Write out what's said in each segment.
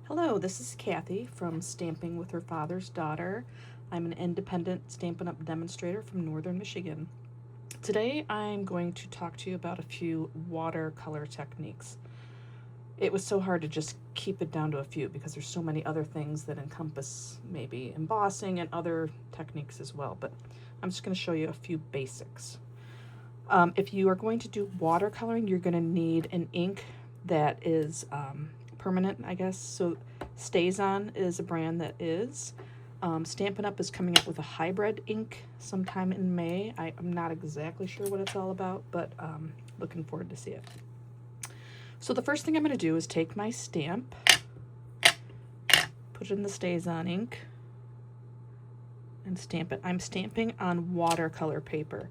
Hello, this is Kathy from Stamping with Her Father's Daughter. I'm an independent Stampin' Up! Demonstrator from Northern Michigan. Today I'm going to talk to you about a few watercolor techniques. It was so hard to just keep it down to a few because there's so many other things that encompass maybe embossing and other techniques as well, but I'm just going to show you a few basics. If you are going to do watercoloring, you're going to need an ink that is permanent, I guess. So StazOn is a brand that is. Stampin' Up! Is coming up with a hybrid ink sometime in May. I'm not exactly sure what it's all about, but looking forward to see it. So the first thing I'm going to do is take my stamp, put it in the StazOn ink, and stamp it. I'm stamping on watercolor paper.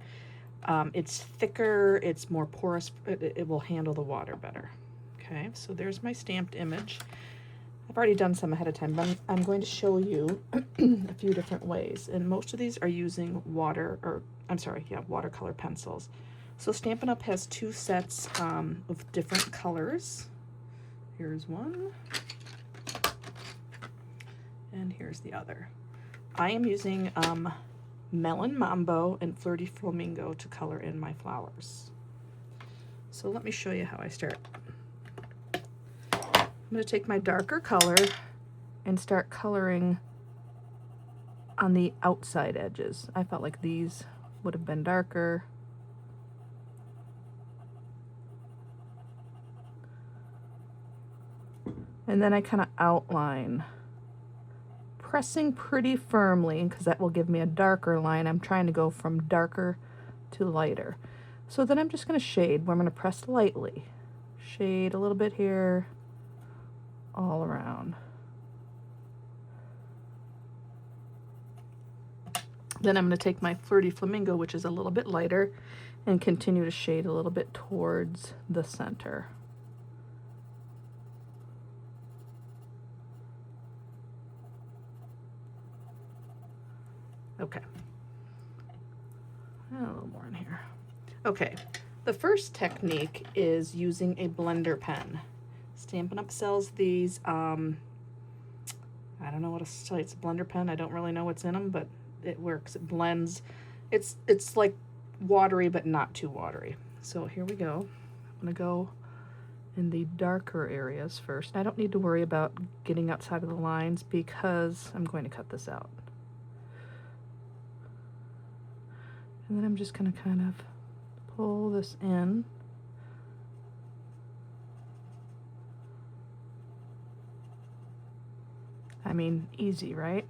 It's thicker, it's more porous, it will handle the water better. Okay, so there's my stamped image. I've already done some ahead of time, but I'm going to show you a few different ways. And most of these are using watercolor pencils. So Stampin' Up! Has two sets of different colors. Here's one, and here's the other. I am using Melon Mambo and Flirty Flamingo to color in my flowers. So let me show you how I start. I'm going to take my darker color and start coloring on the outside edges. I felt like these would have been darker. And then I kind of outline, pressing pretty firmly because that will give me a darker line. I'm trying to go from darker to lighter. So then I'm just going to shade where I'm going to press lightly. Shade a little bit here, all around. Then I'm going to take my Flirty Flamingo, which is a little bit lighter, and continue to shade a little bit towards the center. Okay. A little more in here. Okay, the first technique is using a blender pen. Stampin' Up! Sells these, I don't know what to tell you, it's a blender pen. I don't really know what's in them, but it works. It blends. It's like watery, but not too watery. So here we go. I'm gonna go in the darker areas first. I don't need to worry about getting outside of the lines because I'm going to cut this out. And then I'm just gonna kind of pull this in. I mean, easy, right?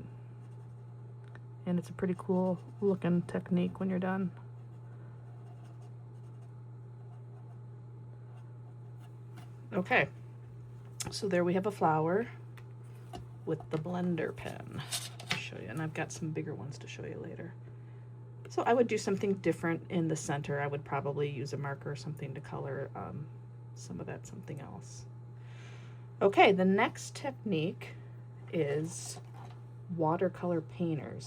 And it's a pretty cool looking technique when you're done. Okay, so there we have a flower with the blender pen. I'll show you, and I've got some bigger ones to show you later. So I would do something different in the center. I would probably use a marker or something to color some of that something else. Okay, the next technique is watercolor painters.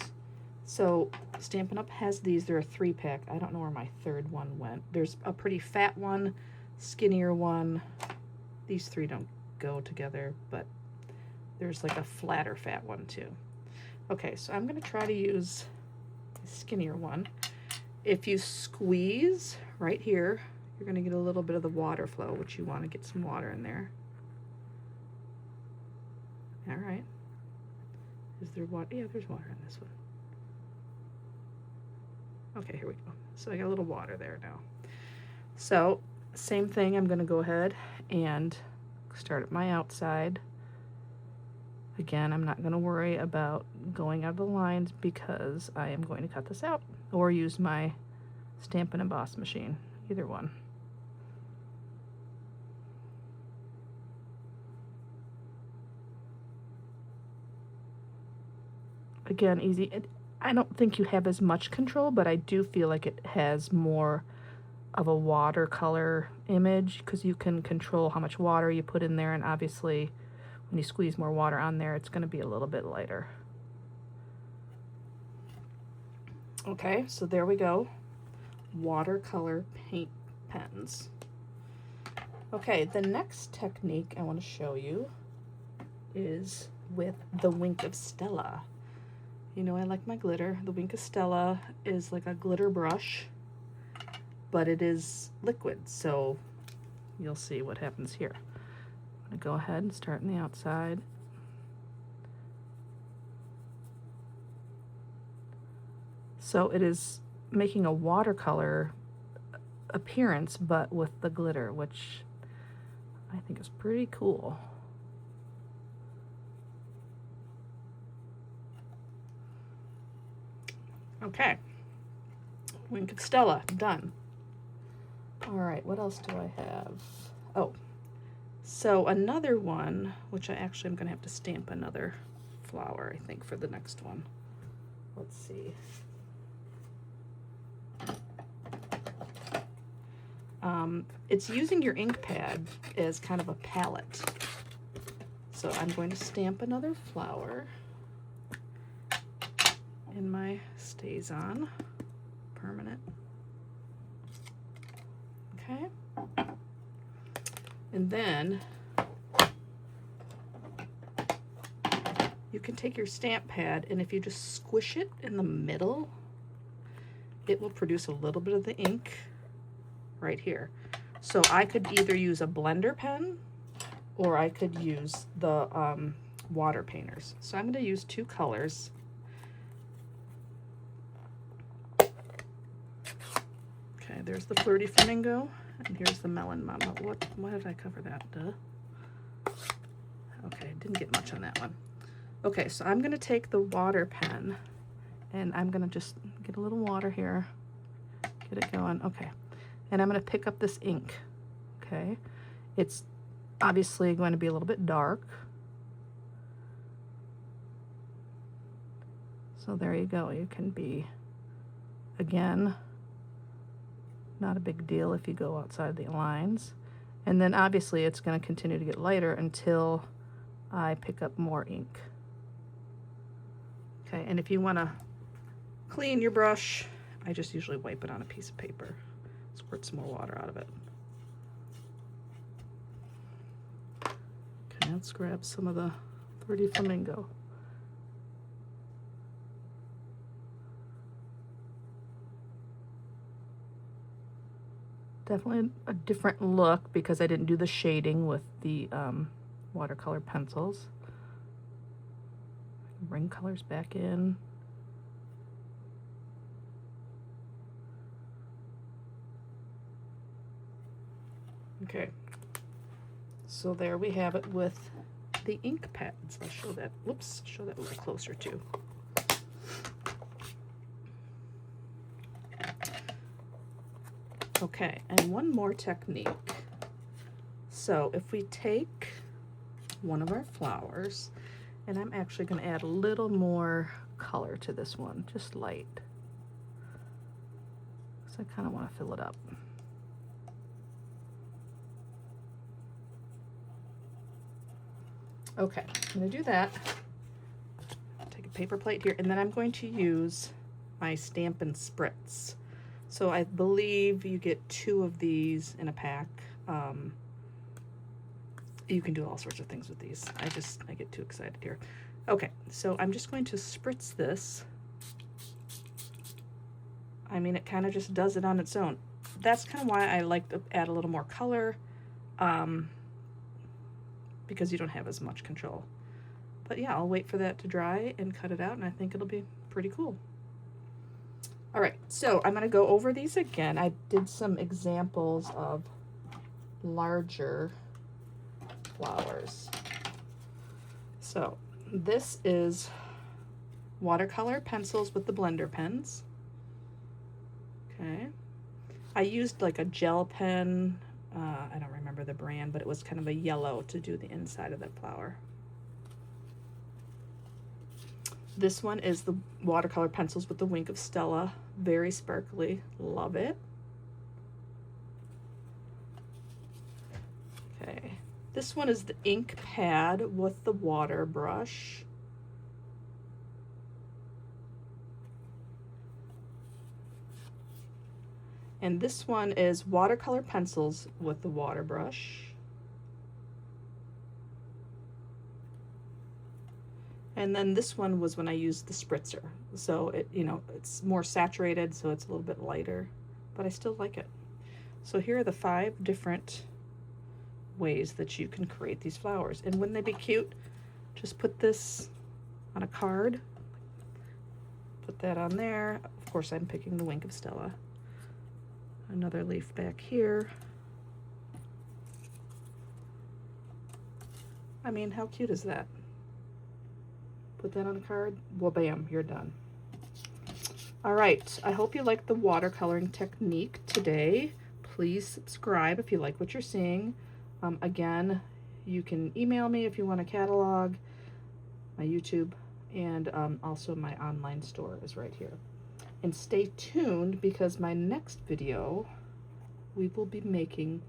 So Stampin' Up! Has these. They're a 3-pack. I don't know where my third one went. There's a pretty fat one, skinnier one. These three don't go together, but there's like a flatter fat one too. Okay, so I'm going to try to use the skinnier one. If you squeeze right here, you're going to get a little bit of the water flow, which you want to get some water in there. All right. Is there water? Yeah, there's water in this one. Okay, here we go. So I got a little water there now. So same thing, I'm going to go ahead and start at my outside. Again, I'm not going to worry about going out of the lines because I am going to cut this out or use my Stampin' Emboss machine, either one. Again, easy. I don't think you have as much control, but I do feel like it has more of a watercolor image because you can control how much water you put in there, and obviously when you squeeze more water on there, it's going to be a little bit lighter. Okay, so there we go. Watercolor paint pens. Okay, the next technique I want to show you is with the Wink of Stella. You know I like my glitter. The Wink of Stella is like a glitter brush, but it is liquid, so you'll see what happens here. I'm going to go ahead and start on the outside. So it is making a watercolor appearance, but with the glitter, which I think is pretty cool. Okay, Wink of Stella, done. All right, what else do I have? Oh, so another one, which I actually am gonna have to stamp another flower, I think, for the next one. Let's see. It's using your ink pad as kind of a palette. So I'm going to stamp another flower in my Stays On permanent. Okay. And then you can take your stamp pad, and if you just squish it in the middle, it will produce a little bit of the ink right here. So I could either use a blender pen or I could use the water painters. So I'm going to use two colors. Okay, there's the Flirty Flamingo, and here's the Melon Mama. Why did I cover that? Duh. Okay, didn't get much on that one. Okay, so I'm going to take the water pen, and I'm going to just get a little water here, get it going. Okay, and I'm going to pick up this ink. Okay, it's obviously going to be a little bit dark. So there you go. You can be, again, not a big deal if you go outside the lines. And then obviously it's going to continue to get lighter until I pick up more ink. Okay, and if you want to clean your brush, I just usually wipe it on a piece of paper. Squirt some more water out of it. Okay, let's grab some of the Flirty Flamingo. Definitely a different look because I didn't do the shading with the watercolor pencils. Bring colors back in. Okay, so there we have it with the ink pads. I'll show that, whoops, show that a little closer too. Okay, and one more technique. So if we take one of our flowers, and I'm actually going to add a little more color to this one, just light, because I kind of want to fill it up. Okay, I'm going to do that. Take a paper plate here, and then I'm going to use my Stampin' Spritz. So I believe you get 2 of these in a pack. You can do all sorts of things with these. I get too excited here. Okay, so I'm just going to spritz this. I mean, it kind of just does it on its own. That's kind of why I like to add a little more color, because you don't have as much control. But yeah, I'll wait for that to dry and cut it out, and I think it'll be pretty cool. All right, so I'm gonna go over these again. I did some examples of larger flowers. So this is watercolor pencils with the blender pens. Okay, I used like a gel pen. I don't remember the brand, but it was kind of a yellow to do the inside of that flower. This one is the watercolor pencils with the Wink of Stella. Very sparkly, love it. Okay, this one is the ink pad with the water brush. And this one is watercolor pencils with the water brush. And then this one was when I used the spritzer. So it, you know, it's more saturated, so it's a little bit lighter, but I still like it. So here are the 5 different ways that you can create these flowers. And wouldn't they be cute? Just put this on a card, put that on there. Of course, I'm picking the Wink of Stella. Another leaf back here. I mean, how cute is that? Put that on a card. Well, bam, you're done. All right, I hope you liked the watercoloring technique today. Please subscribe if you like what you're seeing. Again, you can email me if you want a catalog, my YouTube, and also my online store is right here. And stay tuned because my next video, we will be making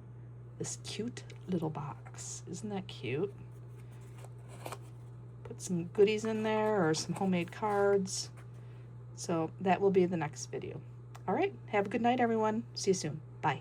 this cute little box. Isn't that cute? Put some goodies in there or some homemade cards. So that will be the next video. All right, have a good night, everyone. See you soon. Bye.